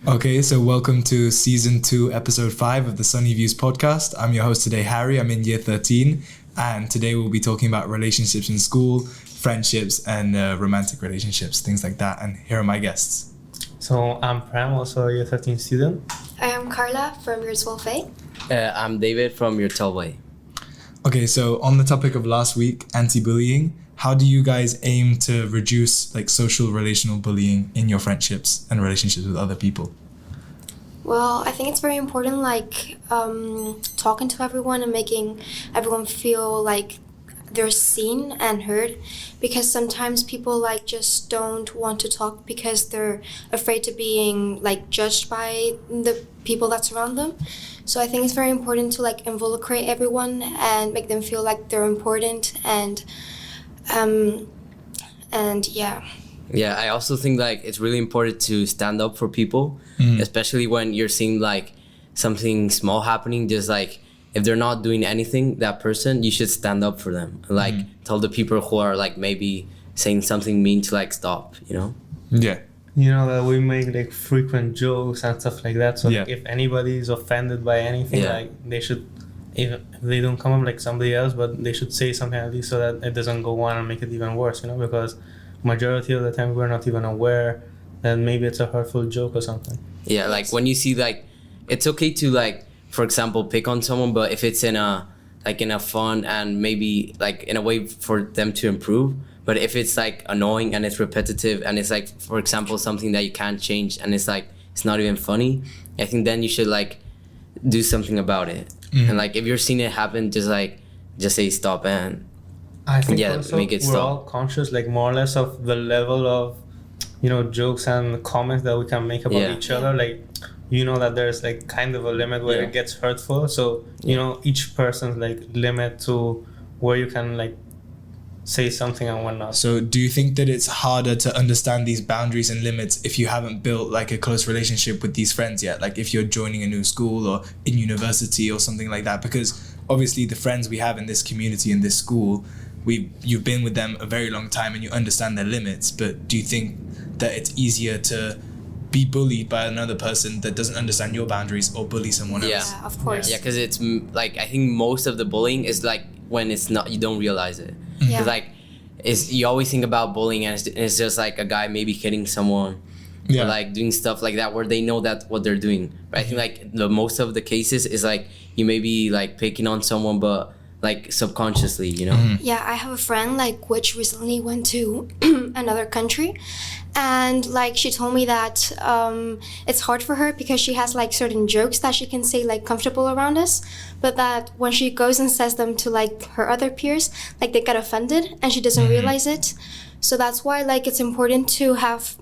Okay, so welcome to Season 2, Episode 5 of the Sunny Views podcast. I'm your host today, Harry. I'm in Year 13, and today we'll be talking about relationships in school, friendships, and romantic relationships, things like that. And here are my guests. So I'm Prem, also a Year 13 student. I am Carla from Year 12A. I'm David from Year 12A. Okay, so on the topic of last week, anti-bullying, how do you guys aim to reduce social relational bullying in your friendships and relationships with other people? Well, I think it's very important, talking to everyone and making everyone feel like they're seen and heard, because sometimes people just don't want to talk because they're afraid to being judged by the people that surround them. So I think it's very important to involucrate everyone and make them feel like they're important and yeah. Yeah, I also think it's really important to stand up for people, especially when you're seeing something small happening. Just if they're not doing anything, that person, you should stand up for them. Tell the people who are maybe saying something mean to stop, you know? Yeah. You know that we make frequent jokes and stuff like that. So if anybody is offended by anything, they should, if they don't come up somebody else, but they should say something at least so that it doesn't go on and make it even worse, you know? Because majority of the time we're not even aware that maybe it's a hurtful joke or something. Yeah, when you see it's okay to for example, pick on someone, but if it's in a fun and maybe in a way for them to improve. But if it's annoying and it's repetitive and it's for example, something that you can't change and it's it's not even funny, I think then you should do something about it. And if you're seeing it happen, just say stop and I think also make it we're stop. all conscious more or less of the level of jokes and comments that we can make about each other. That there's kind of a limit where it gets hurtful, so each person's limit to where you can say something and whatnot. So do you think that it's harder to understand these boundaries and limits if you haven't built a close relationship with these friends yet? If you're joining a new school or in university or something like that? Because obviously the friends we have in this community, in this school, you've been with them a very long time and you understand their limits. But do you think that it's easier to be bullied by another person that doesn't understand your boundaries or bully someone else? Yeah, of course. Yeah, because it's I think most of the bullying is when it's not, you don't realize it. Yeah. Because you always think about bullying and it's just a guy maybe hitting someone, or doing stuff like that where they know that what they're doing. But I think the most of the cases is you may be picking on someone, but subconsciously, you know. Yeah, I have a friend which recently went to another country, and she told me that it's hard for her because she has certain jokes that she can say comfortable around us, but that when she goes and says them to her other peers, they get offended and she doesn't realize it. So that's why it's important to have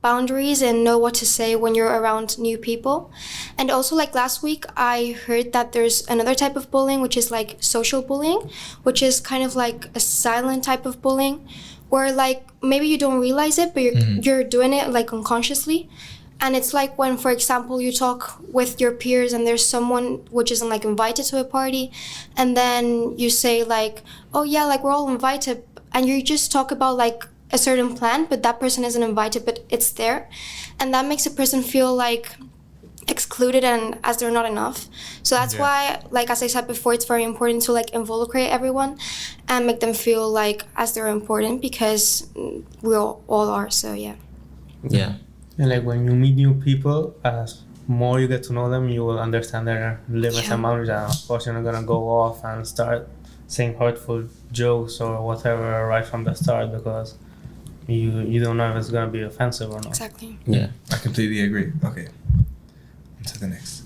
boundaries and know what to say when you're around new people. And also last week I heard that there's another type of bullying, which is social bullying, which is kind of a silent type of bullying where maybe you don't realize it, but you're doing it unconsciously. And it's when, for example, you talk with your peers and there's someone which isn't invited to a party, and then you say oh yeah, we're all invited, and you just talk about a certain plan, but that person isn't invited, but it's there. And that makes a person feel excluded and as they're not enough. So that's why, as I said before, it's very important to involucrate everyone and make them feel as they're important, because we all are, so yeah. Yeah. And when you meet new people, as more you get to know them, you will understand their limits and boundaries. And of course, you're not gonna go off and start saying hurtful jokes or whatever right from the start, because you don't know if it's going to be offensive or not. Exactly. Yeah. I completely agree. Okay. On to the next.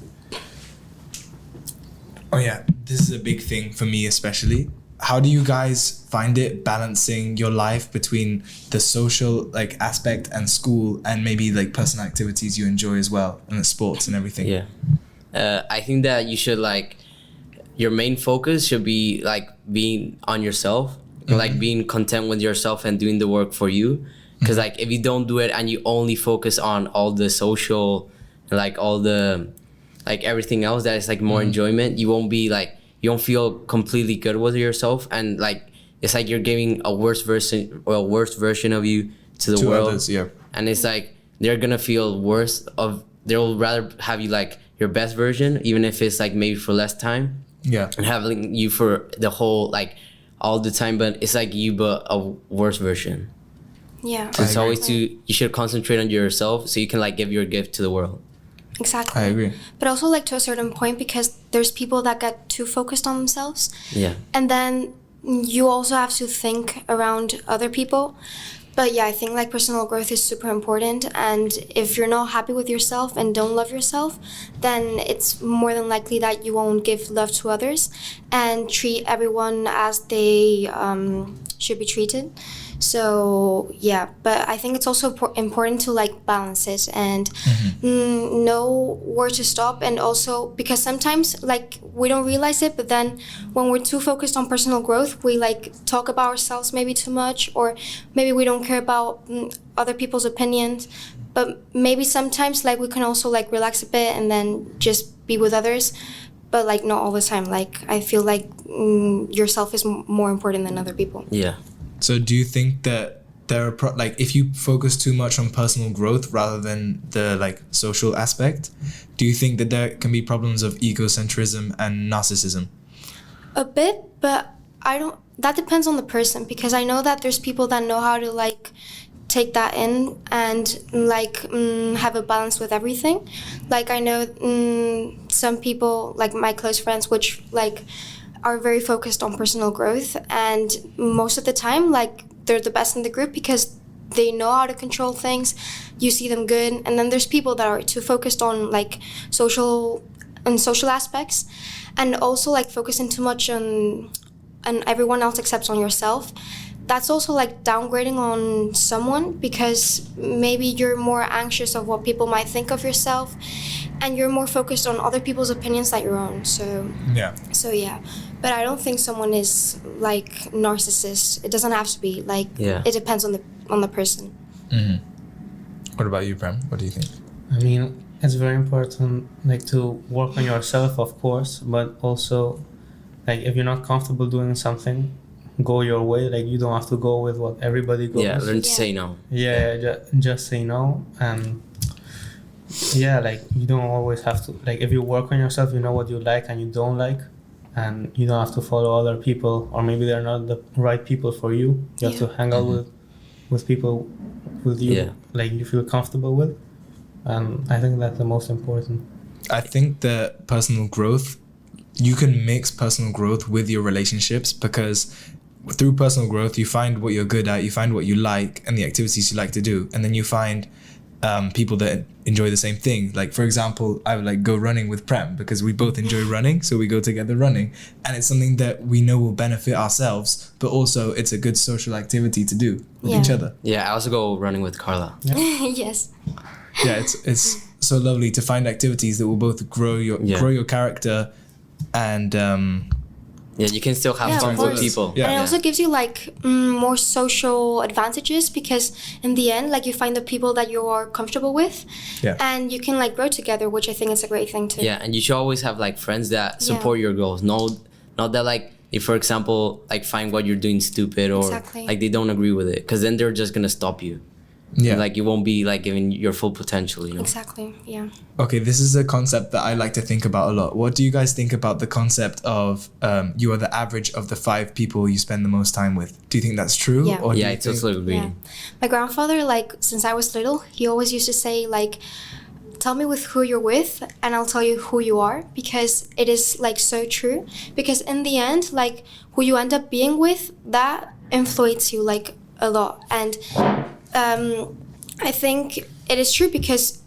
Oh yeah, this is a big thing for me especially. How do you guys find it balancing your life between the social aspect and school and maybe personal activities you enjoy as well, and the sports and everything? Yeah. I think that you should your main focus should be being on yourself, being content with yourself and doing the work for you. Because if you don't do it and you only focus on all the social, all the everything else that is more enjoyment, you won't be you don't feel completely good with yourself, and it's you're giving a worse version of you to the world. Others, yeah. And it's they're gonna feel worse of they'll rather have you like your best version, even if it's like maybe for less time. Yeah. And having you for the whole like all the time, but it's like you but a worse version. Yeah. So it's always you should concentrate on yourself so you can like give your gift to the world. Exactly. I agree. But also like to a certain point, because there's people that get too focused on themselves. Yeah. And then you also have to think around other people. But yeah, I think like personal growth is super important, and if you're not happy with yourself and don't love yourself, then it's more than likely that you won't give love to others and treat everyone as they should be treated. So yeah, but I think it's also important to like balance it and know where to stop, and also because sometimes like we don't realize it, but then when we're too focused on personal growth, we like talk about ourselves maybe too much, or maybe we don't care about other people's opinions. But maybe sometimes like we can also like relax a bit and then just be with others, but like not all the time. Like I feel like yourself is more important than other people. Yeah. So do you think that there are like if you focus too much on personal growth rather than the like social aspect, do you think that there can be problems of egocentrism and narcissism? A bit, but I don't. That depends on the person, because I know that there's people that know how to like take that in and like have a balance with everything. Like I know some people, like my close friends, which like are very focused on personal growth, and most of the time like they're the best in the group because they know how to control things. You see them good. And then there's people that are too focused on like social aspects, and also like focusing too much on everyone else except on yourself. That's also like downgrading on someone, because maybe you're more anxious of what people might think of yourself, and you're more focused on other people's opinions than your own. So yeah, but I don't think someone is like narcissist. It doesn't have to be like. It depends on the person. Mm-hmm. What about you, Prem? What do you think? I mean, it's very important like to work on yourself, of course, but also like if you're not comfortable doing something, go your way. Like you don't have to go with what everybody goes. Yeah, learn to say no. Just say no. And yeah, like you don't always have to, like if you work on yourself, you know what you like and you don't like, and you don't have to follow other people, or maybe they're not the right people for you. You have to hang out with people with you like you feel comfortable with, and I think that's the most important. I think that personal growth, you can mix personal growth with your relationships, because through personal growth you find what you're good at, you find what you like and the activities you like to do, and then you find people that enjoy the same thing. Like for example, I would like go running with Prem because we both enjoy running, so we go together running, and it's something that we know will benefit ourselves, but also it's a good social activity to do with each other. Yeah, I also go running with Carla. Yes. Yeah, it's so lovely to find activities that will both grow your character, and you can still have fun with people. And it also gives you like more social advantages, because in the end like you find the people that you are comfortable with, and you can like grow together, which I think is a great thing too. Yeah, and you should always have like friends that support your goals. Not that like if for example like find what you're doing stupid, or like they don't agree with it, because then they're just gonna stop you. Yeah, like you won't be like giving your full potential, you know. Exactly. Yeah. Okay, this is a concept that I like to think about a lot. What do you guys think about the concept of you are the average of the 5 people you spend the most time with? Do you think that's true? Yeah. Or I totally agree. Yeah. My grandfather, like since I was little, he always used to say like, tell me with who you're with and I'll tell you who you are, because it is like so true. Because in the end, like who you end up being with, that influences you like a lot. And I think it is true, because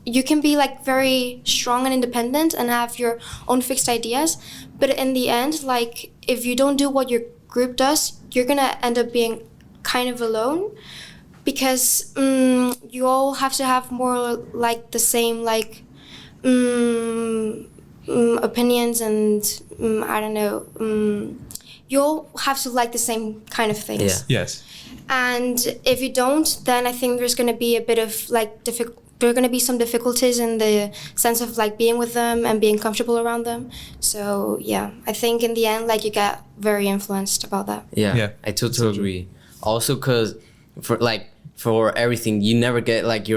you can be like very strong and independent and have your own fixed ideas, but in the end, like if you don't do what your group does, you're gonna end up being kind of alone, because you all have to have more like the same like opinions, and I don't know, you all have to like the same kind of things. Yes. And if you don't, then I think there's going to be a bit of like there are going to be some difficulties in the sense of like being with them and being comfortable around them. So yeah, I think in the end, like you get very influenced about that. Yeah. I totally agree. Also, because for everything, you never get like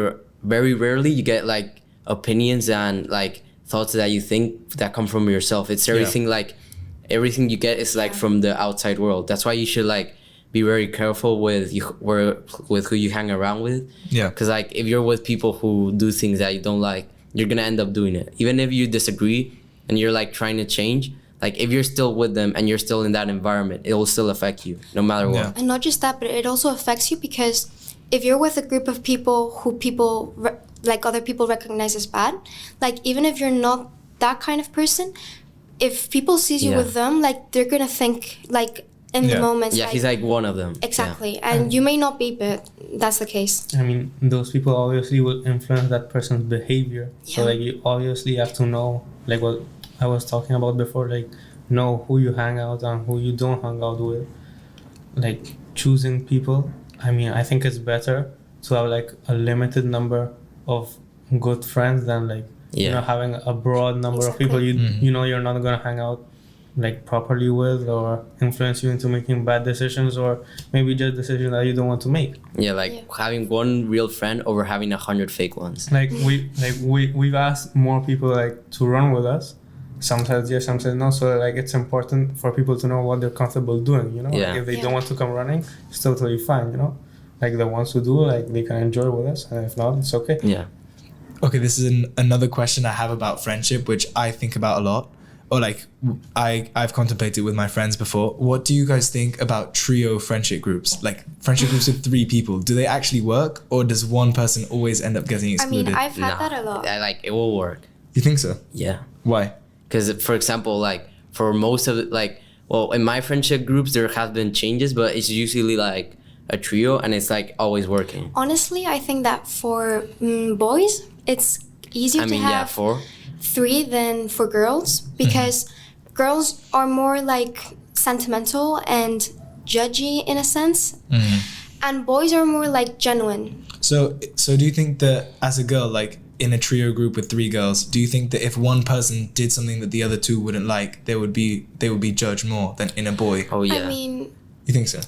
very rarely you get like opinions and like thoughts that you think that come from yourself. It's everything like everything you get is like from the outside world. That's why you should like be very careful with who you hang around with. Yeah. Because like if you're with people who do things that you don't like, you're gonna end up doing it. Even if you disagree and you're like trying to change, like if you're still with them and you're still in that environment, it will still affect you no matter what. And not just that, but it also affects you because if you're with a group of people who like other people recognize as bad, like even if you're not that kind of person, if people sees you with them, like they're gonna think like in the moment. Yeah, like, he's like one of them. Exactly, and you may not be, but that's the case. I mean, those people obviously will influence that person's behavior. So like you obviously have to know, like what I was talking about before, like know who you hang out and who you don't hang out with. Like choosing people, I mean, I think it's better to have like a limited number of good friends than like you know, having a broad number of people you know you're not gonna hang out like properly with or influence you into making bad decisions or maybe just decisions that you don't want to make. Yeah, like having one real friend over having 100 fake ones. Like we've asked more people like to run with us. Sometimes yes, sometimes no. So like it's important for people to know what they're comfortable doing. You know, like, if they don't want to come running, it's totally fine. You know, like the ones who do, like they can enjoy with us, and if not, it's okay. Yeah. Okay, this is another question I have about friendship, which I think about a lot, or like I've contemplated with my friends before. What do you guys think about trio friendship groups? Like friendship groups with 3 people, do they actually work, or does one person always end up getting excluded? I mean, I've had that a lot. Like it will work. You think so? Yeah. Why? Because for example, like for most of it, like well, in my friendship groups there have been changes, but it's usually like a trio, and it's like always working. Honestly, I think that for boys, it's easier to have 3 than for girls because girls are more like sentimental and judgy in a sense, and boys are more like genuine. So do you think that as a girl, like in a trio group with 3 girls, do you think that if one person did something that the other 2 wouldn't like, they would be judged more than in a boy? Oh yeah. I mean, you think so?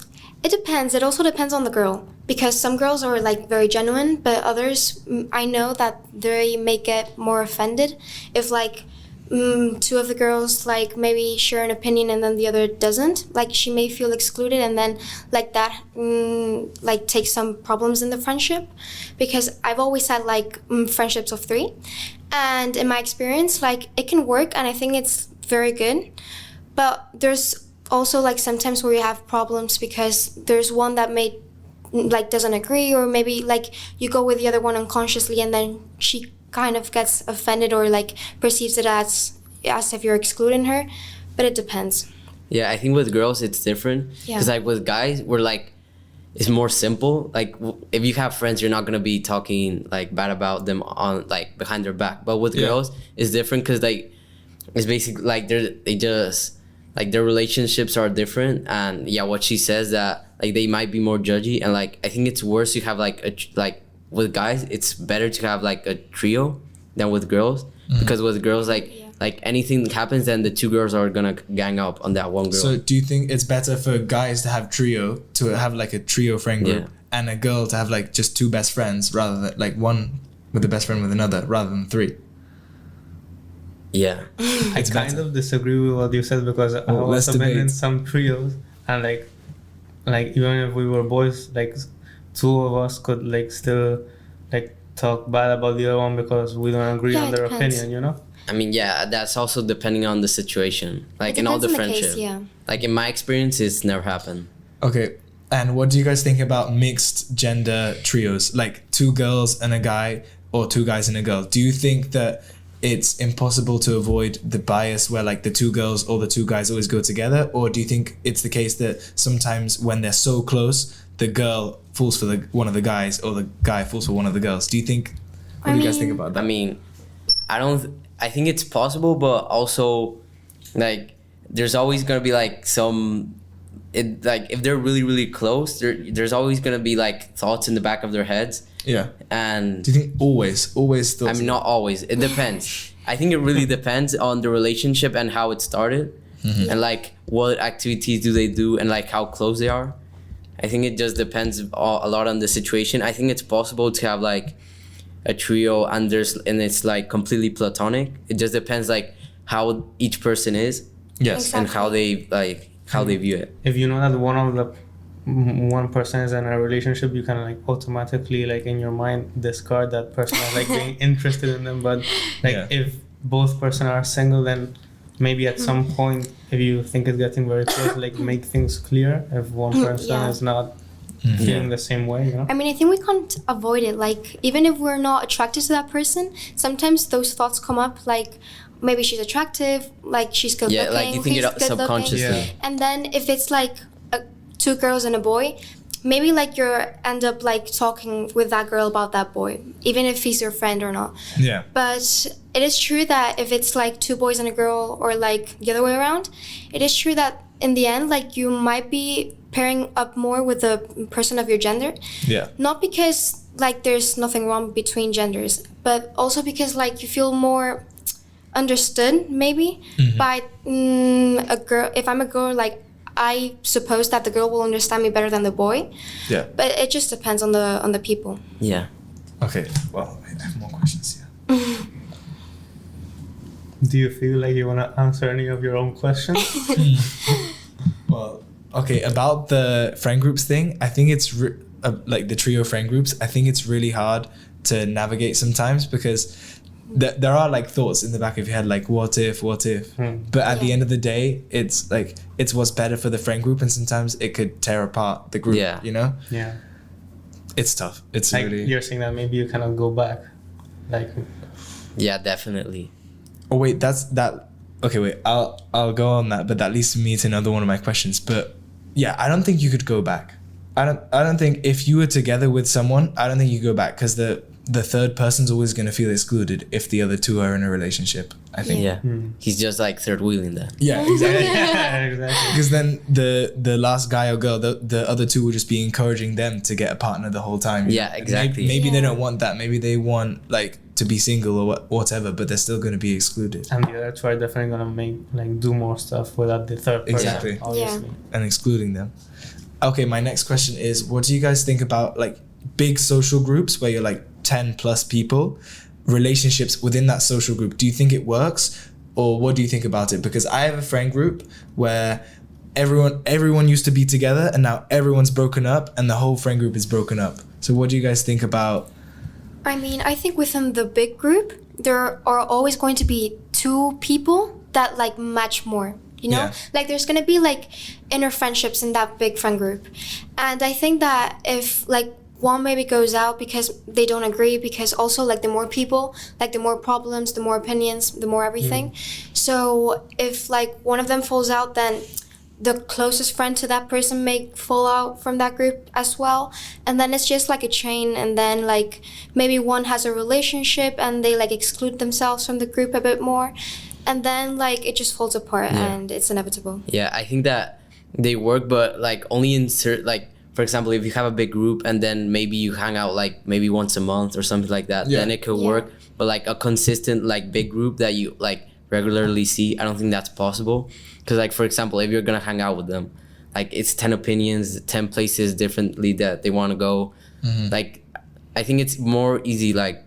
It depends. It also depends on the girl because some girls are like very genuine, but others, I know that they may get more offended if like 2 of the girls like maybe share an opinion and then the other doesn't. Like she may feel excluded, and then like that like takes some problems in the friendship, because I've always had like friendships of 3, and in my experience, like it can work, and I think it's very good. But there's also like sometimes where you have problems because there's one that may like doesn't agree, or maybe like you go with the other one unconsciously and then she kind of gets offended or like perceives it as if you're excluding her. But it depends. Yeah, I think with girls it's different because like with guys we're like it's more simple. Like if you have friends, you're not gonna be talking like bad about them on like behind their back. But with girls it's different because like it's basically like they just like their relationships are different, and what she says that like they might be more judgy, and like I think it's worse to have like like with guys it's better to have like a trio than with girls, because with girls like anything happens then the 2 girls are gonna gang up on that one girl. So do you think it's better for guys to have like a trio friend group and a girl to have like just 2 best friends rather than like one with the best friend with another rather than 3? Yeah. I kind of disagree with what you said because I also been in some trios, and like even if we were boys, like 2 of us could like still like talk bad about the other one because we don't agree on their opinion, you know? I mean, that's also depending on the situation. Like in all the friendship. Like in my experience, it's never happened. Okay. And what do you guys think about mixed gender trios? Like 2 girls and a guy, or 2 guys and a girl. Do you think that it's impossible to avoid the bias where like the 2 girls or the 2 guys always go together? Or do you think it's the case that sometimes when they're so close, the girl falls for one of the guys or the guy falls for one of the girls? Do you think, what do you guys think about that? I mean, I think it's possible, but also like there's always going to be like like if they're really, really close, there's always going to be like thoughts in the back of their heads. Yeah. And do you think always thoughts? I mean, not always. It depends. I think it really depends on the relationship and how it started, and like what activities do they do and like how close they are. I think it just depends a lot on the situation. I think it's possible to have like a trio and it's like completely platonic. It just depends like how each person is. Yes. Exactly. And how they view it. If you know that one person is in a relationship, you can like automatically like in your mind discard that person as like being interested in them. But like if both person are single, then maybe at some point, if you think it's getting very close, like make things clear if one person is not feeling the same way, you know? I mean, I think we can't avoid it. Like, even if we're not attracted to that person, sometimes those thoughts come up, like, maybe she's attractive, like, she's good looking. Yeah, like you think it subconsciously. Yeah. And then if it's like two girls and a boy, maybe like you end up like talking with that girl about that boy, even if he's your friend or not. Yeah. But it is true that if it's like two boys and a girl, or like the other way around, it is true that in the end, like, you might be pairing up more with the person of your gender. Yeah. Not because like there's nothing wrong between genders, but also because like you feel more understood maybe by a girl. If I'm a girl, like, I suppose that the girl will understand me better than the boy. Yeah. But it just depends on the people. Yeah. Okay. Well, I have more questions here. Do you feel like you want to answer any of your own questions? Well, okay, about the friend groups thing, I think it's like the trio friend groups, I think it's really hard to navigate sometimes, because there are like thoughts in the back of your head, like what if, but at the end of the day, it's like, it's what's better for the friend group, and sometimes it could tear apart the group. You know? Yeah. It's tough. It's like really... You're saying that maybe you cannot go back, like... Yeah, definitely. Oh wait, okay, wait, I'll go on that, but that leads me to another one of my questions. But yeah, I don't think you could go back. I don't think if you were together with someone, I don't think you go back, because the third person's always going to feel excluded if the other two are in a relationship, I think. Yeah. He's just like third wheeling that. Yeah, exactly. Yeah, exactly. Because then the last guy or girl, the other two will just be encouraging them to get a partner the whole time. Yeah, exactly. Maybe they don't want that. Maybe they want like to be single or whatever, but they're still going to be excluded. And the other two are definitely going to do more stuff without the third person, Exactly. obviously. And excluding them. Okay, my next question is, what do you guys think about like big social groups where you're like 10 plus people, relationships within that social group? Do you think it works, or what do you think about it? Because I have a friend group where everyone used to be together, and now everyone's broken up, and the whole friend group is broken up. So what do you guys think about? I mean, I think within the big group, there are always going to be two people that like match more. You know, like there's gonna be like inner friendships in that big friend group, and I think that if like one maybe goes out because they don't agree, because also like the more people, like the more problems, the more opinions, the more everything. So if like one of them falls out, then the closest friend to that person may fall out from that group as well, and then it's just like a chain, and then like maybe one has a relationship and they like exclude themselves from the group a bit more, and then like it just falls apart and it's inevitable. Yeah, I think that they work, but like only in certain, like for example, if you have a big group and then maybe you hang out like maybe once a month or something like that, then it could work. But like a consistent like big group that you like regularly see, I don't think that's possible. Because like for example, if you're gonna hang out with them, like it's 10 opinions, 10 places differently that they want to go. Like I think it's more easy like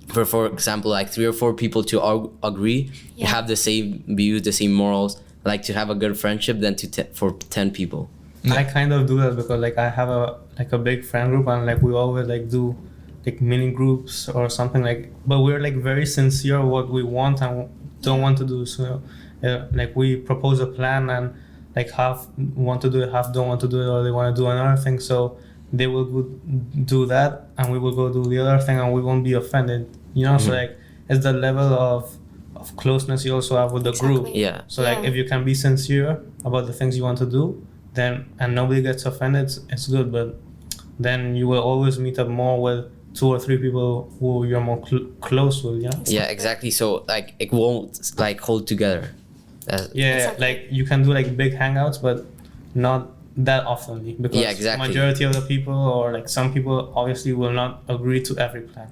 for example, like 3 or 4 people to agree, have the same views, the same morals, like to have a good friendship than for 10 people. I kind of do that because like I have a big friend group, and like we always like do like mini groups or something, like, but we're like very sincere what we want and don't want to do. So like we propose a plan, and like half want to do it, half don't want to do it, or they want to do another thing. So they will go do that, and we will go do the other thing, and we won't be offended, you know. So like it's the level of closeness you also have with the group. Yeah. So like if you can be sincere about the things you want to do, then and nobody gets offended, it's good. But then you will always meet up more with 2 or 3 people who you're more close with, you know? Yeah, exactly. So like it won't like hold together. Like you can do like big hangouts, but not that often, because majority of the people, or like some people, obviously will not agree to every plan.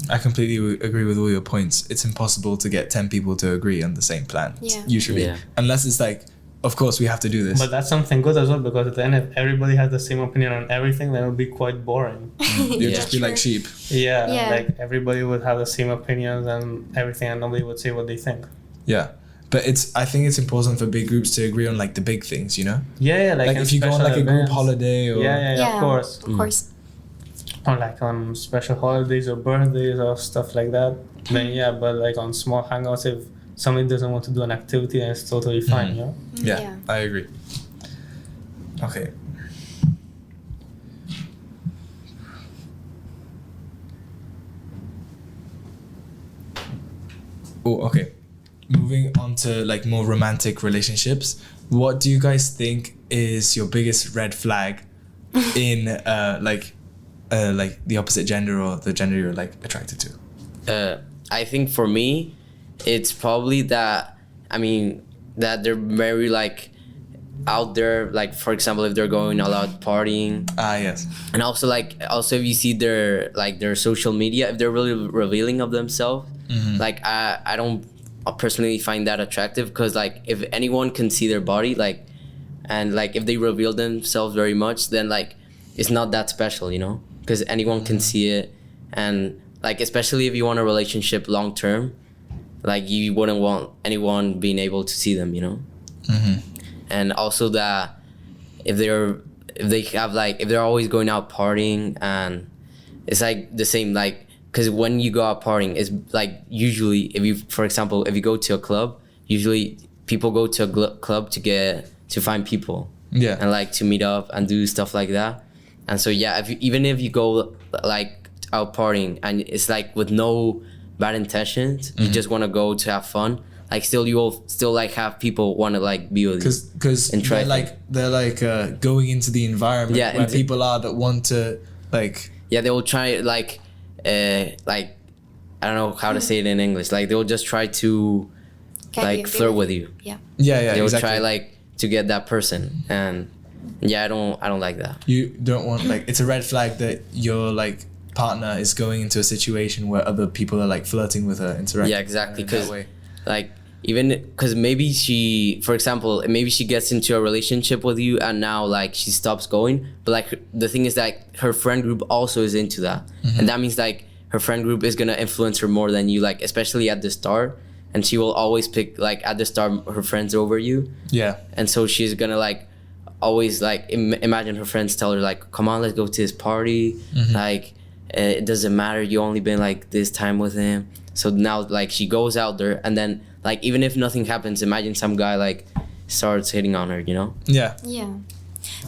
I completely agree with all your points. It's impossible to get 10 people to agree on the same plan, usually, unless it's like of course we have to do this. But that's something good as well, because at the end, if everybody has the same opinion on everything, then it would be quite boring. You'd Yeah. just be like sheep. Yeah, like everybody would have the same opinions and everything, and nobody would say what they think. Yeah. But I think it's important for big groups to agree on like the big things, you know? Yeah, Like in if you go on special like a group events. holiday or Yeah, of course. Of course. Or like on special holidays or birthdays or stuff like that. Then yeah, but like on small hangouts, if somebody doesn't want to do an activity, then it's totally fine, you know? Yeah, I agree. Okay. Oh, okay. Moving on to like more romantic relationships. What do you guys think is your biggest red flag in like the opposite gender or the gender you're like attracted to? I think for me, it's probably that, I mean, that they're very like out there, like for example, if they're going all out partying. Yes. And also if you see their social media, if they're really revealing of themselves, like I don't personally find that attractive, because like if anyone can see their body, like, and like if they reveal themselves very much, then like it's not that special, you know, because anyone can see it. And like especially if you want a relationship long term, like you wouldn't want anyone being able to see them, you know. And also that if they're always going out partying, and it's like the same, like, because when you go out partying, it's like usually if you go to a club, usually people go to a club to find people, and like to meet up and do stuff like that. And so yeah, even if you go like out partying and it's like with no bad intentions, you just want to go to have fun, like still you will still like have people want to like be with you, because they're like going into the environment where people are that want to like they will try like I don't know how to say it in English, like they will just try to like flirt with you. They will try like to get that person, and I don't like that. You don't want, like, it's a red flag that your like partner is going into a situation where other people are like flirting with her, interacting. Yeah, exactly. Because like even because maybe she gets into a relationship with you and now like she stops going, but like the thing is that her friend group also is into that, and that means like her friend group is gonna influence her more than you, like especially at the start, and she will always pick like at the start her friends over you. And so she's gonna like always like imagine her friends tell her like, come on, let's go to this party, like it doesn't matter, you only been like this time with him. So now like she goes out there, and then like even if nothing happens, imagine some guy like starts hitting on her, you know? Yeah.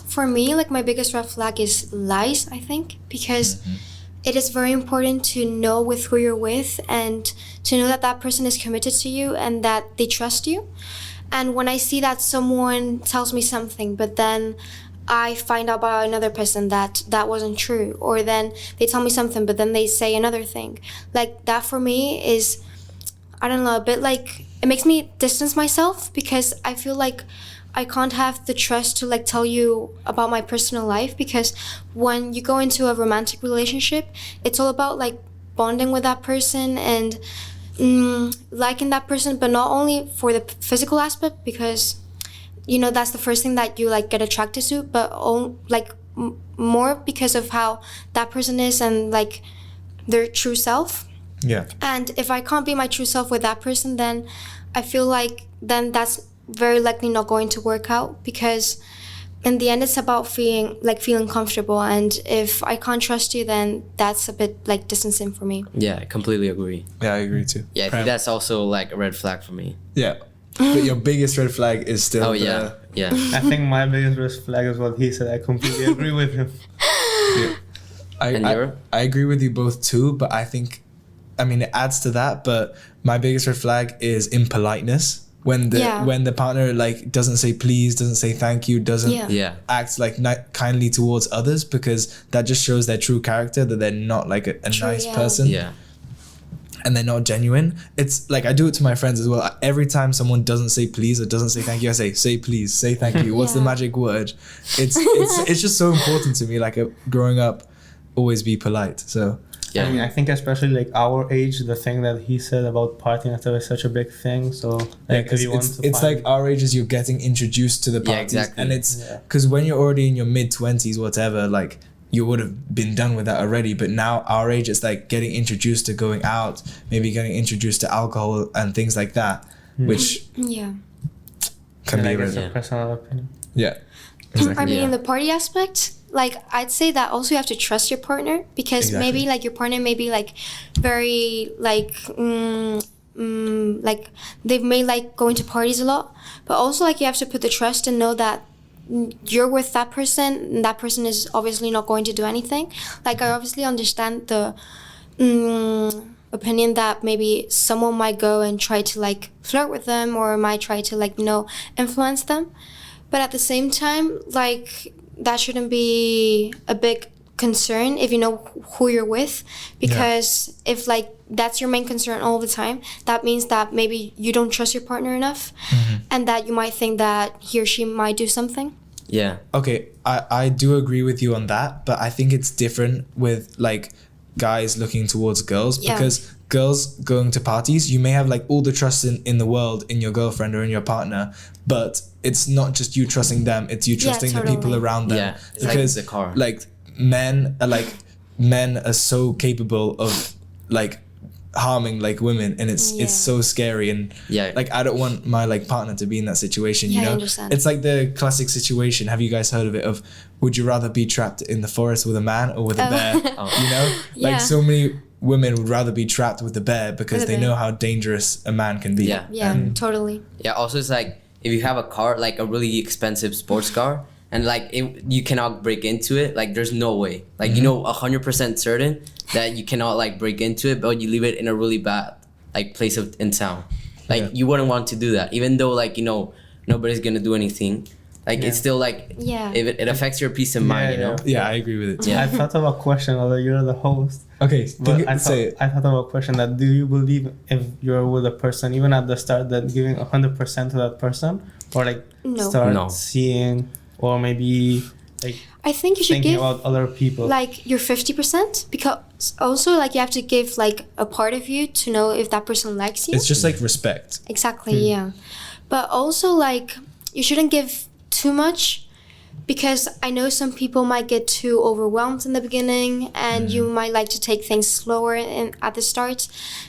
For me, like my biggest red flag is lies, I think, because it is very important to know with who you're with, and to know that that person is committed to you and that they trust you. And when I see that someone tells me something, but then I find out about another person that wasn't true, or then they tell me something, but then they say another thing, like that for me is, I don't know, a bit like, it makes me distance myself, because I feel like I can't have the trust to like tell you about my personal life, because when you go into a romantic relationship, it's all about like bonding with that person and liking that person, but not only for the physical aspect, because you know that's the first thing that you like get attracted to, but more because of how that person is and like their true self. And if I can't be my true self with that person, then I feel like then that's very likely not going to work out, because in the end it's about feeling comfortable, and if I can't trust you, then that's a bit like distancing for me. I completely agree. I agree too. I think that's also like a red flag for me. But your biggest red flag is still I think my biggest red flag is what he said. I completely agree with him. I agree with you both too, but I think, I mean, it adds to that, but my biggest red flag is impoliteness. When the partner like doesn't say please, doesn't say thank you, doesn't act like kindly towards others, because that just shows their true character, that they're not like a nice person. And they're not genuine. It's like I do it to my friends as well. Every time someone doesn't say please or doesn't say thank you, I say please, say thank you. What's the magic word? It's just so important to me. Like growing up, always be polite. So Yeah. I mean, I think especially like our age, the thing that he said about partying and stuff is such a big thing. So like, because it's like our age as you're getting introduced to the parties, exactly. and it's because when you're already in your mid-20s, whatever, like you would have been done with that already. But now our age, it's like getting introduced to going out, maybe getting introduced to alcohol and things like that, which can be a personal opinion. Yeah. Exactly. I mean, in the party aspect, like I'd say that also you have to trust your partner, because maybe like your partner may be like very like like they may like going to parties a lot, but also like you have to put the trust and know that you're with that person and that person is obviously not going to do anything. Like I obviously understand the opinion that maybe someone might go and try to like flirt with them or might try to like, you know, influence them. But at the same time, like that shouldn't be a big concern if you know who you're with, because if like that's your main concern all the time, that means that maybe you don't trust your partner enough, and that you might think that he or she might do something. Yeah. Okay, I do agree with you on that, but I think it's different with like guys looking towards girls, because girls going to parties, you may have like all the trust in the world in your girlfriend or in your partner, but it's not just you trusting them, it's you trusting the people around them. Yeah, it's because like the car. Like men are so capable of like harming like women, and it's so scary, and like I don't want my like partner to be in that situation, you know. I understand. It's like the classic situation, have you guys heard of it, of would you rather be trapped in the forest with a man or with a bear? You know, like so many women would rather be trapped with the bear because they know how dangerous a man can be. Totally. Yeah, also it's like if you have a car, like a really expensive sports car, and like you cannot break into it, like there's no way, like you know 100% certain that you cannot like break into it, but you leave it in a really bad like place in town, like you wouldn't want to do that, even though like you know nobody's gonna do anything, like it's still like if it affects your peace of mind, you know. I agree with it too. I thought of a question, although you're the host. Okay, I thought of a question that do you believe if you're with a person, even at the start, that giving 100% to that person, or like start seeing, or maybe like I think you should thinking give about other people, like your 50%, because also like you have to give like a part of you to know if that person likes you. It's just like respect. Exactly, but also like you shouldn't give too much, because I know some people might get too overwhelmed in the beginning, and you might like to take things slower at the start,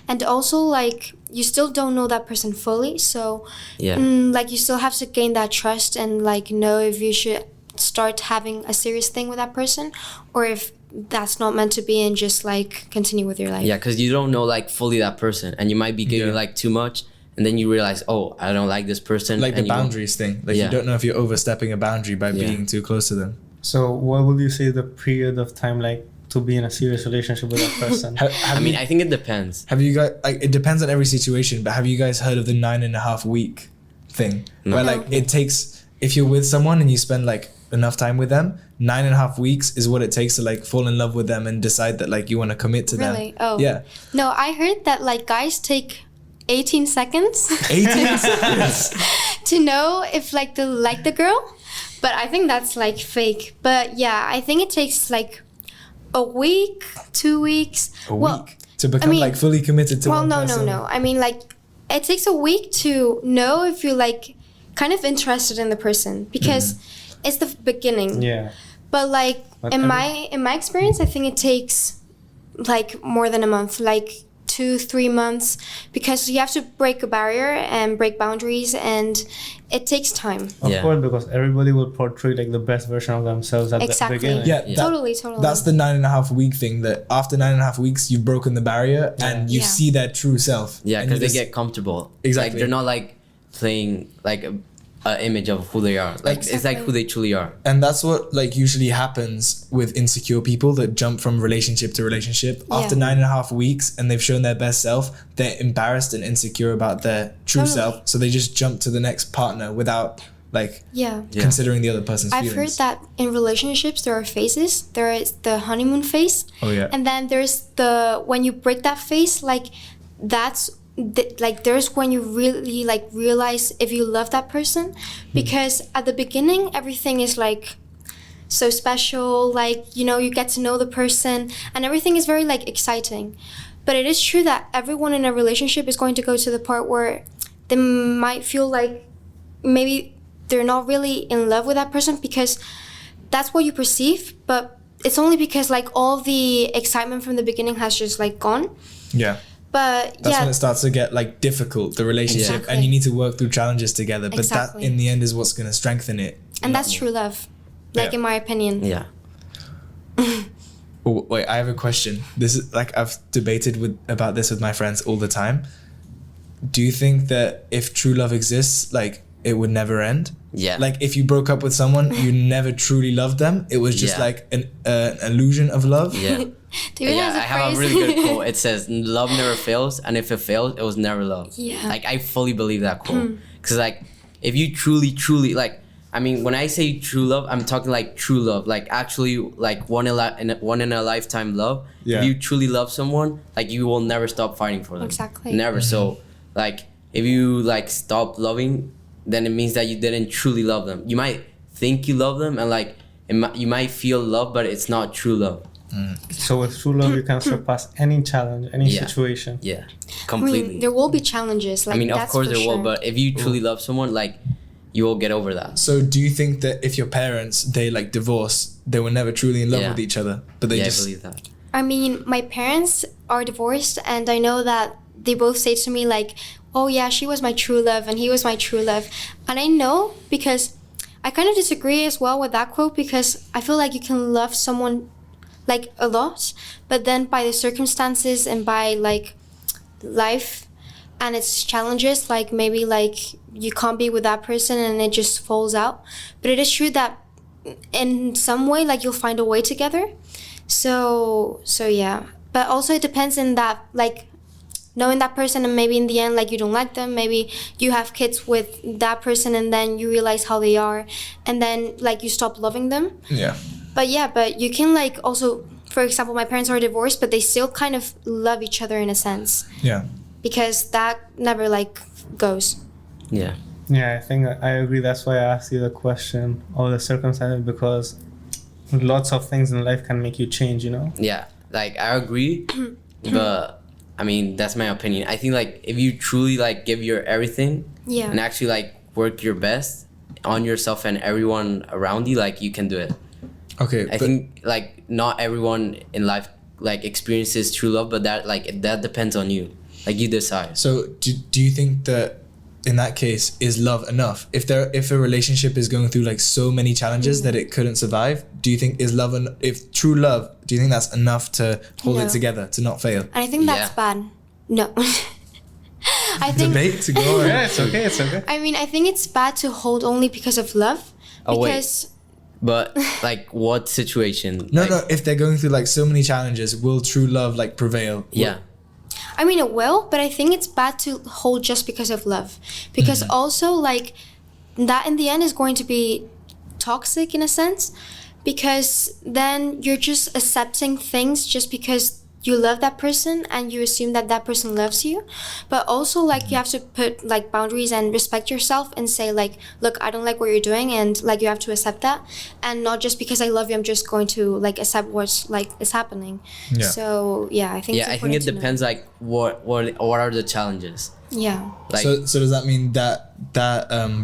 and also like you still don't know that person fully, so like you still have to gain that trust and like know if you should start having a serious thing with that person, or if that's not meant to be and just like continue with your life. Yeah, because you don't know like fully that person, and you might be giving like too much, and then you realize, oh, I don't like this person. Like the boundaries thing. Like you don't know if you're overstepping a boundary by being too close to them. So what would you say the period of time like to be in a serious relationship with that person? I mean, I think it depends. Have you guys, like, it depends on every situation, but have you guys heard of the 9.5 week thing? No. Where like it takes, if you're with someone and you spend like enough time with them, 9.5 weeks is what it takes to like fall in love with them and decide that like you want to commit to them. Really? Oh. Yeah. No, I heard that like guys take 18 seconds 18 seconds to know if like they like the girl, but I think that's like fake. But yeah, I think it takes like a week, 2 weeks. A week to become like fully committed to one person. No. I mean like it takes a week to know if you're like kind of interested in the person, because it's the beginning. Yeah. But like in my experience, I think it takes like more than a month, like 2-3 months, because you have to break a barrier and break boundaries, and it takes time. Of course, because everybody will portray like the best version of themselves at the beginning. Yeah, totally. That's the 9.5 week thing, that after 9.5 weeks you've broken the barrier and you see their true self. Yeah, because they get comfortable. Exactly. Like they're not like playing like an image of who they are. Like it's like who they truly are. And that's what like usually happens with insecure people that jump from relationship to relationship. After 9.5 weeks and they've shown their best self, they're embarrassed and insecure about their true self, so they just jump to the next partner without like considering the other person's feelings. I've heard that in relationships there are phases. There is the honeymoon phase, and then there's the when you break that phase, like that's like there's when you really like realize if you love that person, because at the beginning everything is like so special. Like, you know, you get to know the person and everything is very like exciting. But it is true that everyone in a relationship is going to go to the part where they might feel like maybe they're not really in love with that person, because that's what you perceive, but it's only because like all the excitement from the beginning has just like gone. Yeah. But that's yeah, when it starts to get like difficult, the relationship, Exactly. and you need to work through challenges together. But Exactly. that in the end is what's going to strengthen it. and that's true love, like Yeah. in my opinion. Yeah. Oh, wait, I have a question. This is like I've debated about this with my friends all the time. Do you think that if true love exists, like it would never end? Yeah. Like if you broke up with someone, you never truly loved them. It was just Yeah. like an illusion of love. Yeah. David Yeah, has a I have a phrase. really good quote. It says, "Love never fails, and if it fails, it was never love." Yeah. Like I fully believe that quote, because like if you truly like, I mean, when I say true love, I'm talking like true love, like actually like one in a lifetime love. Yeah. If you truly love someone, like you will never stop fighting for them. Exactly. Never. So like if you like stop loving, then it means that you didn't truly love them. You might think you love them, and like you might feel love, but it's not true love. So with true love, you can surpass any challenge, any Yeah. situation. Yeah, I completely. mean, there will be challenges. Like, I mean, of that's course for there will, sure. but if you truly love someone, like you will get over that. So do you think that if your parents, they like divorce, they were never truly in love Yeah. with each other, but they Yeah, just I believe that. I mean, my parents are divorced, and I know that they both say to me like, "Oh yeah, she was my true love, and he was my true love," and I know, because I kind of disagree as well with that quote, because I feel like you can love someone like a lot, but then by the circumstances and by like life and its challenges, like maybe like you can't be with that person and it just falls out. But it is true that in some way, like you'll find a way together. So yeah, but also it depends in that, like knowing that person, and maybe in the end like you don't like them, maybe you have kids with that person and then you realize how they are, and then like you stop loving them. yeah. But yeah, but you can like also, for example, my parents are divorced, but they still kind of love each other in a sense, Yeah. because that never like goes. Yeah. Yeah, I think I agree. That's why I asked you the question of the circumstances, because lots of things in life can make you change, you know? Yeah. Like I agree, but I mean that's my opinion. I think like if you truly like give your everything Yeah. and actually like work your best on yourself and everyone around you, like you can do it. Okay. I think like not everyone in life like experiences true love, but that depends on you. Like you decide. So do you think that in that case is love enough? If a relationship is going through like so many challenges that it couldn't survive, do you think is love if true love, do you think that's enough to hold No. it together, to not fail? And I think that's Yeah. bad. No. I think Debate to go on. Yeah, it's okay, it's okay. I mean, I think it's bad to hold only because of love. Oh, wait. Because But like what situation? No, like, no. If they're going through like so many challenges, will true love like prevail? Yeah. I mean, it will, but I think it's bad to hold just because of love. Because also, like, that in the end is going to be toxic in a sense. Because then you're just accepting things just because you love that person and you assume that that person loves you. But also, like, you have to put, like, boundaries and respect yourself and say, like, look, I don't like what you're doing, and, like, you have to accept that. And not just because I love you, I'm just going to, like, accept what's, like, is happening. Yeah. So, yeah, I think Yeah, it's I think it important to know. depends like what are the challenges? Yeah. Like So does that mean that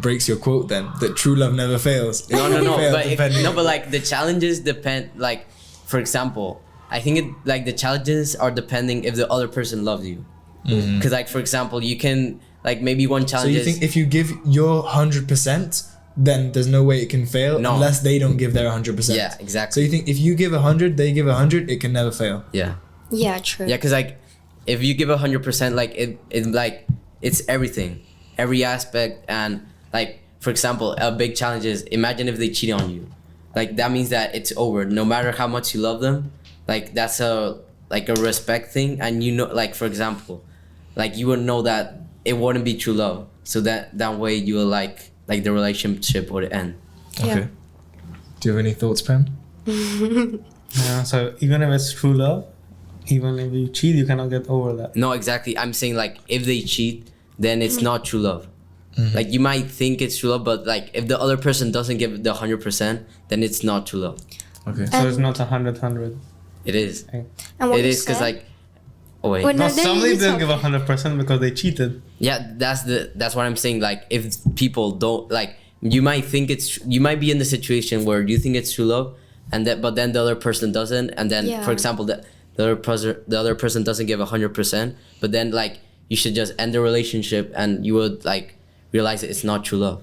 breaks your quote then? That true love never fails? no, Fail, but depending- but like the challenges depend. Like for example, I think it like the challenges are depending if the other person loves you. Because like for example, you can like maybe one So challenge you is think if you give your 100%, then there's no way it can fail No. unless they don't give their 100%. Yeah, So exactly. you think if you give 100, they give 100, it can never fail. Yeah, Yeah, true. yeah, because like if you give 100%, like it like it's everything, every aspect, and like for example, a big challenge is imagine if they cheat on you, like that means that it's over. No matter how much you love them, like that's a respect thing, and you know, like for example, like you would know that it wouldn't be true love, so that way you will like the relationship would end. Yeah. Okay. Do you have any thoughts, Prem? Yeah, so even if it's true love, even if you cheat, you cannot get over that. No, exactly. I'm saying like if they cheat, then it's not true love. Like you might think it's true love, but like if the other person doesn't give the 100%, then it's not true love. Okay. So it's not 100. It is. And what It you is because said- like. Oh wait. Wait, No, then somebody you didn't talk. give 100% because they cheated. Yeah, that's what I'm saying. Like if people don't like, you might be in the situation where you think it's true love, but then the other person doesn't, and then Yeah. for example the other person doesn't give 100%, but then like you should just end the relationship and you would like realize that it's not true love.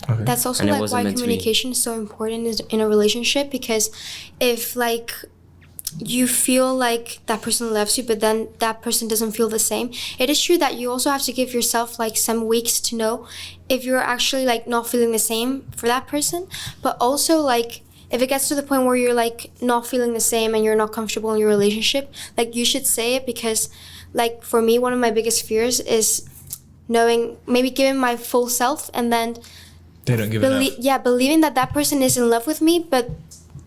Okay. That's also And it like wasn't why meant to be. communication is so important in a relationship, because if like you feel like that person loves you but then that person doesn't feel the same, it is true that you also have to give yourself like some weeks to know if you're actually like not feeling the same for that person. But also like if it gets to the point where you're like not feeling the same and you're not comfortable in your relationship, like you should say it, because like for me, one of my biggest fears is knowing, maybe giving my full self and then They don't give enough. believing that that person is in love with me, but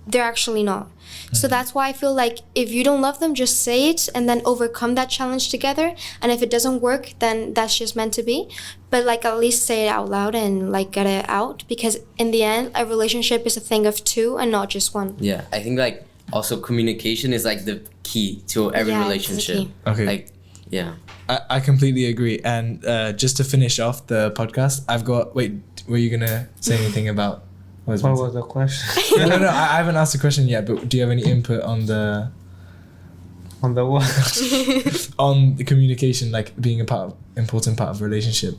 they're actually not. So that's why I feel like if you don't love them, just say it and then overcome that challenge together. And if it doesn't work, then that's just meant to be. But like at least say it out loud and like get it out, because in the end, a relationship is a thing of two and not just one. Yeah, I think like also communication is like the key to every Yeah, it's the relationship. key. Okay. Like, yeah. I completely agree. And just to finish off the podcast, I've got. Wait, were you gonna say anything about? What was the question? No. I haven't asked a question yet. But do you have any input on the On the what? on the communication, like being important part of a relationship?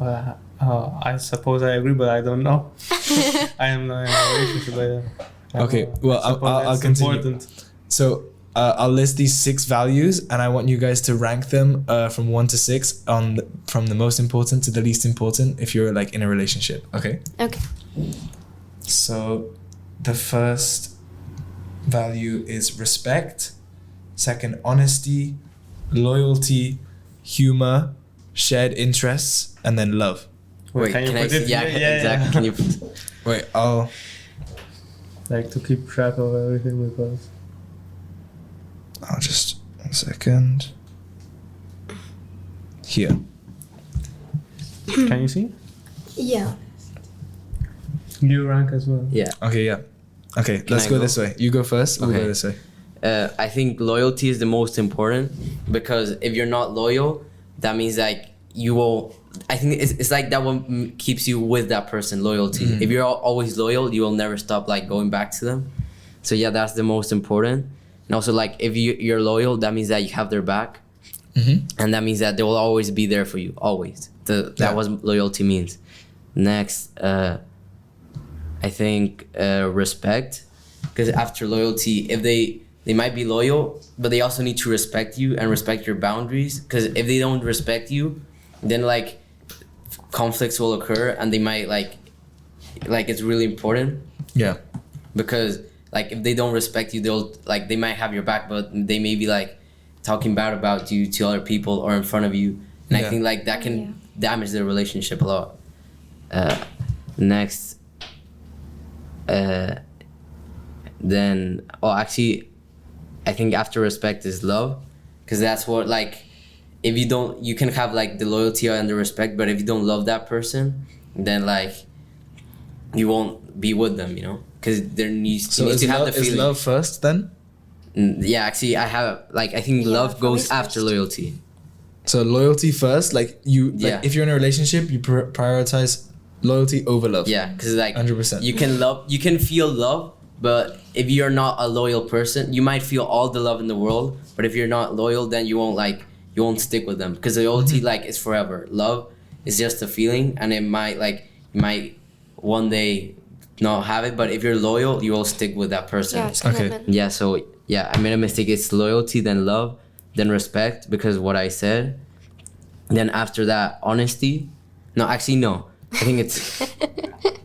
I suppose I agree, but I don't know. I am not in a relationship. Okay, well, I'll it's continue. important. So I'll list these 6 values, and I want you guys to rank them from 1 to 6 from the most important to the least important if you're like in a relationship. Okay. Okay. So the first value is respect. Second, honesty, loyalty, humor, shared interests, and then love. Wait, can you can I put see? it? Yeah, exactly. Can you put, Wait, I'll. Like to keep track of everything because. I'll just 1 second. Here. Can you see? Yeah. You rank as well. yeah. Okay, yeah. Okay, let's I go go? this way. You go first. We'll Okay. go this way. I think loyalty is the most important, because if you're not loyal, that means like you will. I think it's like that one keeps you with that person. Loyalty. If you're always loyal, you will never stop like going back to them. So yeah, that's the most important. And also like if you're loyal, that means that you have their back, and that means that they will always be there for you. Always. That was loyalty means. Next, I think respect, because after loyalty, if they might be loyal, but they also need to respect you and respect your boundaries. Because if they don't respect you, then like conflicts will occur, and they might like it's really important, Yeah. because like if they don't respect you, they might have your back, but they may be like talking bad about you to other people or in front of you, and I think like that can damage the relationship a lot. Next, then actually I think after respect is love, because that's what like if you don't, you can have like the loyalty and the respect, but if you don't love that person, then like you won't be with them, you know, because there needs So you need is to have love, the feeling. is love first then? Yeah, actually I think love goes probably after first. loyalty. So loyalty first, like Yeah. if you're in a relationship, you prioritize loyalty over love. Yeah, because like 100%. you can feel love, but if you're not a loyal person, you might feel all the love in the world, but if you're not loyal, then you won't stick with them, because loyalty like is forever. Love is just a feeling, and it might you might one day not have it, but if you're loyal, you will stick with that person. Yeah, it's Okay. commitment. Yeah, so yeah, I made a mistake. It's loyalty, then love, then respect, because what I said. Then after that, honesty. No, actually no. I think it's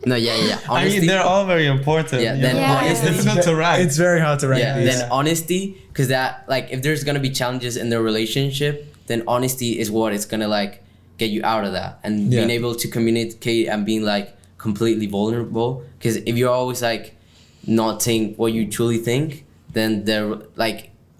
no, yeah. Honesty. I mean, they're all very important. Yeah, you then know? Yeah. It's difficult to rank. It's very hard to rank yeah, these. then honesty, because that like if there's gonna be challenges in the relationship, then honesty is what is gonna like get you out of that, and being able to communicate and being like completely vulnerable. Because if you're always like not saying what you truly think, then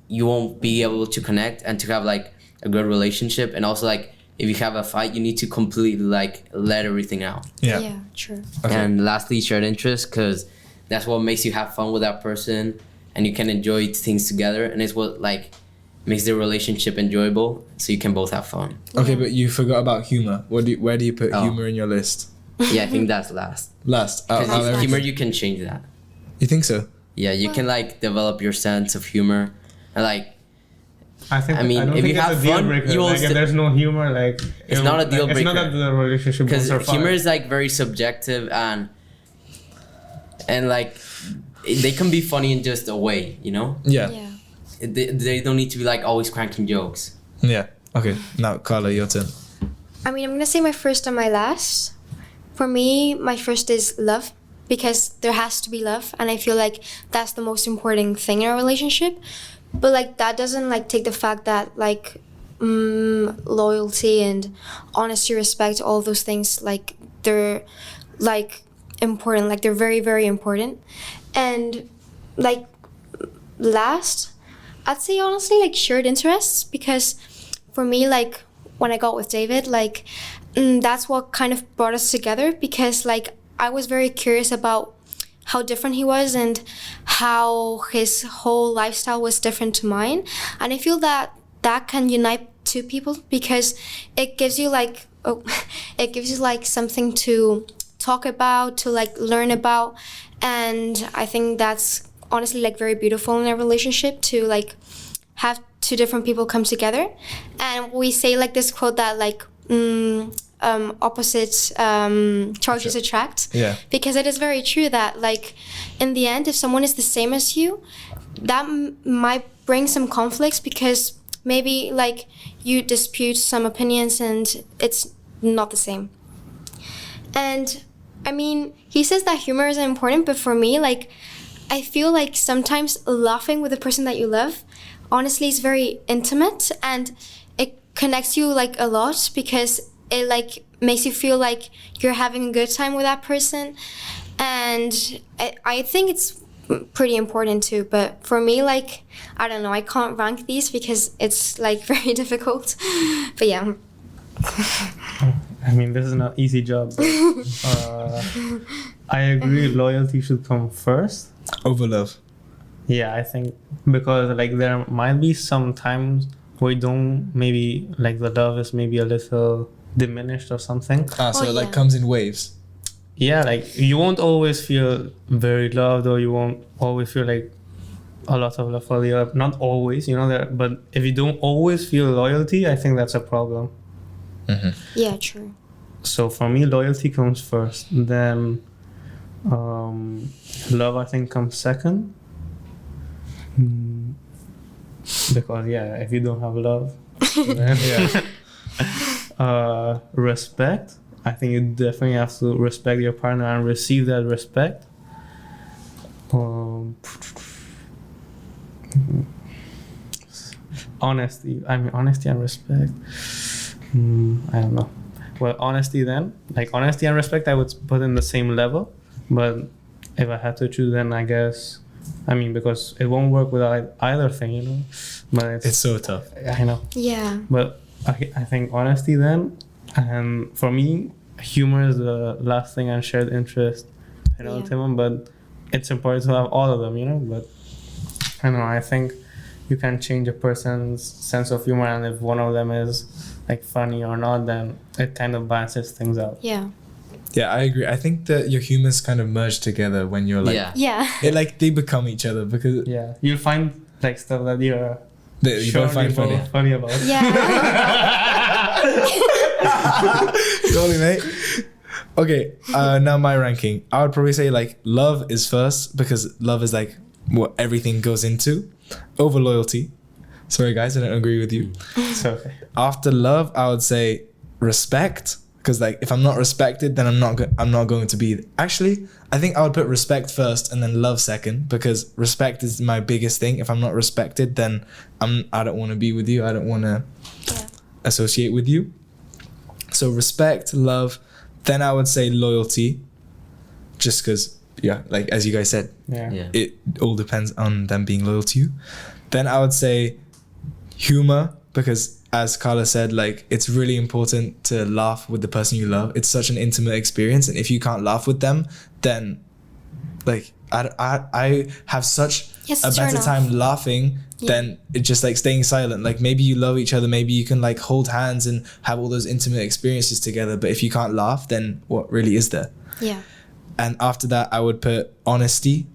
you won't be able to connect and to have like a good relationship. And also like if you have a fight, you need to completely like let everything out. Yeah, true. Okay. And lastly, shared interests, because that's what makes you have fun with that person, and you can enjoy things together, and it's what like makes the relationship enjoyable, so you can both have fun. Okay, but you forgot about humor. Where do you put humor in your list? Yeah, I think that's last. Last. Because humor, you can change that. You think so? Yeah, you can like develop your sense of humor, and like I don't if think you it's have a deal fun, breaker. you will. Like, if there's no humor, like It's not a deal breaker. It's not that the relationship Because goes humor is like very subjective, and like they can be funny in just a way, you know. Yeah. Yeah. They don't need to be like always cracking jokes. Yeah. Okay. Now, Carla, your turn. I mean, I'm gonna say my first and my last. For me, my first is love, because there has to be love, and I feel like that's the most important thing in a relationship. But like that doesn't like take the fact that like loyalty and honesty, respect, all those things, like they're like important, like they're very, very important. And like last, I'd say honestly like shared interests, because for me, like when I got with David, like that's what kind of brought us together, because like I was very curious about how different he was and how his whole lifestyle was different to mine. And I feel that that can unite two people, because it gives you like something to talk about, to like learn about. And I think that's honestly like very beautiful in a relationship, to like have two different people come together. And we say like this quote that like opposites charges attract. Yeah. Because it is very true that like in the end, if someone is the same as you, that might bring some conflicts, because maybe like you dispute some opinions and it's not the same. And I mean, he says that humor is important, but for me, like I feel like sometimes laughing with the person that you love honestly is very intimate, and it connects you like a lot, because it like makes you feel like you're having a good time with that person. And I think it's pretty important too, but for me, like I don't know, I can't rank these because it's like very difficult. But yeah. I mean, this is not easy job, but I agree loyalty should come first. Over love. Yeah, I think, because like there might be some times where you don't, maybe like the love is maybe a little diminished or something. So it like yeah. comes in waves. Yeah, like you won't always feel very loved, or you won't always feel like a lot of love for the other. Not always, you know, but if you don't always feel loyalty, I think that's a problem. Mm-hmm. Yeah, true. So for me, loyalty comes first. Then love, I think, comes second. Because yeah, if you don't have love, then respect. I think you definitely have to respect your partner and receive that respect. Honesty. I mean, honesty and respect. I don't know. Well, honesty then. Like, honesty and respect I would put in the same level. But if I had to choose, then I guess... I mean, because it won't work without either thing, you know? But It's so tough. I know. Yeah. But I think honesty then. And for me, humor is the last thing, and shared interest, you know, Yeah. Timon. But it's important to have all of them, you know? But I don't know, I think you can change a person's sense of humor, and if one of them is like funny or not, then it kind of balances things out. Yeah. Yeah, I agree. I think that your humors kind of merge together when you're like, Yeah. it like they become each other, because Yeah, you'll find like stuff that you're you both find funny. funny about. Yeah. Totally, mate. Okay, now my ranking. I would probably say like love is first, because love is like what everything goes into, over loyalty. Sorry guys, I don't agree with you. It's okay. After love, I would say respect, because like if I'm not respected, then I'm not going to be. Actually, I think I would put respect first and then love second, because respect is my biggest thing. If I'm not respected, then I don't want to be with you. I don't want to associate with you. So respect, love, then I would say loyalty, just because, yeah, like as you guys said, Yeah. it all depends on them being loyal to you. Then I would say humor, because as Carla said, like, it's really important to laugh with the person you love. It's such an intimate experience, and if you can't laugh with them, then like I have such a better time laughing than it just like staying silent. Like, maybe you love each other, maybe you can like hold hands and have all those intimate experiences together, but if you can't laugh, then what really is there? Yeah. And after that, I would put honesty.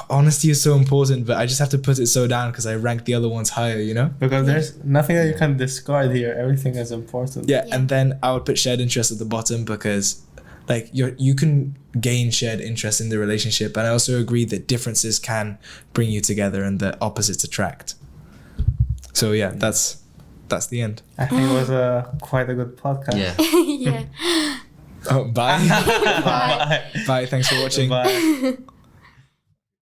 Honesty is so important, but I just have to put it so down because I rank the other ones higher, you know? Because there's nothing that you can discard here. Everything is important. Yeah, and then I would put shared interest at the bottom because like you can gain shared interest in the relationship. And I also agree that differences can bring you together and that opposites attract. So yeah, that's the end. I think it was quite a good podcast. Yeah. Yeah. Oh, bye. Bye. Bye. Thanks for watching. Bye.